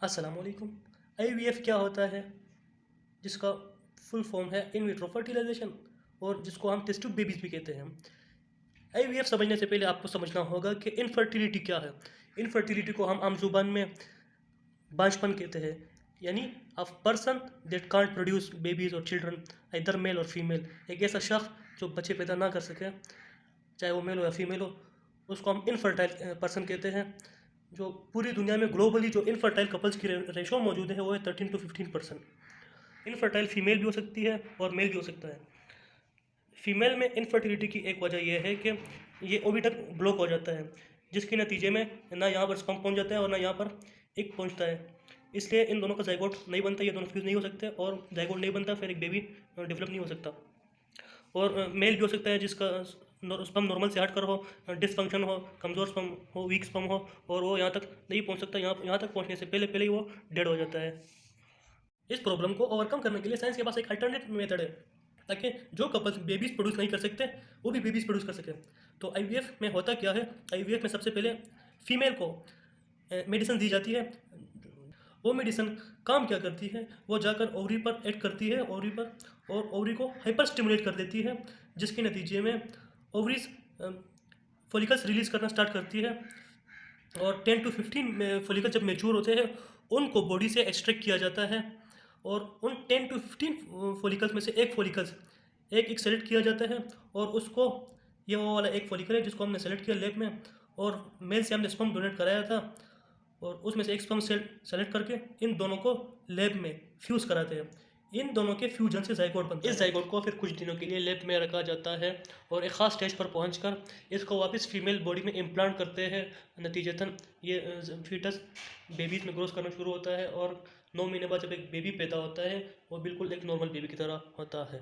अस्सलामुअलैकुम। आईवीएफ क्या होता है? जिसका फुल फॉर्म है इन विट्रो फर्टिलाइजेशन और जिसको हम टेस्ट ट्यूब बेबीज भी कहते हैं। आईवीएफ समझने से पहले आपको समझना होगा कि इनफर्टिलिटी क्या है। इनफर्टिलिटी को हम आम जुबान में बांझपन कहते हैं, यानी a person that can't produce babies और चिल्ड्रन, इधर मेल और फीमेल। एक ऐसा शख्स जो बच्चे पैदा ना कर सके, चाहे वो मेल हो या फीमेल हो, उसको हम इनफर्टाइल पर्सन कहते हैं। जो पूरी दुनिया में ग्लोबली जो इनफर्टाइल कपल्स की रेशो मौजूद है वो है 13 to 15%। इनफर्टाइल फीमेल भी हो सकती है और मेल भी हो सकता है। फीमेल में इनफर्टिलिटी की एक वजह यह है कि ये ओविडक्ट ब्लॉक हो जाता है, जिसके नतीजे में ना यहाँ पर स्पर्म पहुँच जाता है और ना यहाँ पर एग पहुँचता है। इसलिए इन दोनों का जाइगोट नहीं बनता, ये दोनों फ्यूज नहीं हो सकते और जाइगोट नहीं बनता, फिर एक बेबी डेवलप नहीं हो सकता। और मेल भी हो सकता है जिसका स्पर्म नॉर्मल से हट कर हो, डिसफंक्शन हो, कमज़ोर स्पर्म हो, वीक स्पर्म हो और वो यहाँ तक नहीं पहुँच सकता। यहाँ तक पहुँचने से पहले पहले ही वो डेड हो जाता है। इस प्रॉब्लम को ओवरकम करने के लिए साइंस के पास एक अल्टरनेट मेथड है, ताकि जो कपल्स बेबीज प्रोड्यूस नहीं कर सकते वो भी बेबीज प्रोड्यूस कर सकें। तो आईवीएफ में होता क्या है? आईवीएफ में सबसे पहले फीमेल को मेडिसिन दी जाती है। वो मेडिसिन काम क्या करती है? वो जाकर ओवरी पर एक्ट करती है, ओवरी पर, और ओवरी को हाइपर स्टिमुलेट कर देती है, जिसके नतीजे में ओवरीज फॉलिकल्स रिलीज करना स्टार्ट करती है। और 10 to 15 फॉलिकल जब मेच्योर होते हैं उनको बॉडी से एक्सट्रैक्ट किया जाता है, और उन 10 to 15 फॉलिकल्स में से एक फॉलिकल्स एक सेलेक्ट किया जाता है, और उसको, ये वो वाला एक फॉलिकल है जिसको हमने सेलेक्ट किया लैब में, और मेल से हमने स्पर्म डोनेट कराया था, और उसमें से एक स्पर्म सेलेक्ट करके इन दोनों को लैब में फ्यूज़ कराते हैं। इन दोनों के फ्यूजन से जाइगोट बनता है। इस जाइगोट को फिर कुछ दिनों के लिए लैब में रखा जाता है और एक ख़ास स्टेज पर पहुंचकर इसको वापस फीमेल बॉडी में इम्प्लांट करते हैं। नतीजतन ये फीटस बेबीज में ग्रोथ करना शुरू होता है और 9 महीने बाद जब एक बेबी पैदा होता है वो बिल्कुल एक नॉर्मल बेबी की तरह होता है।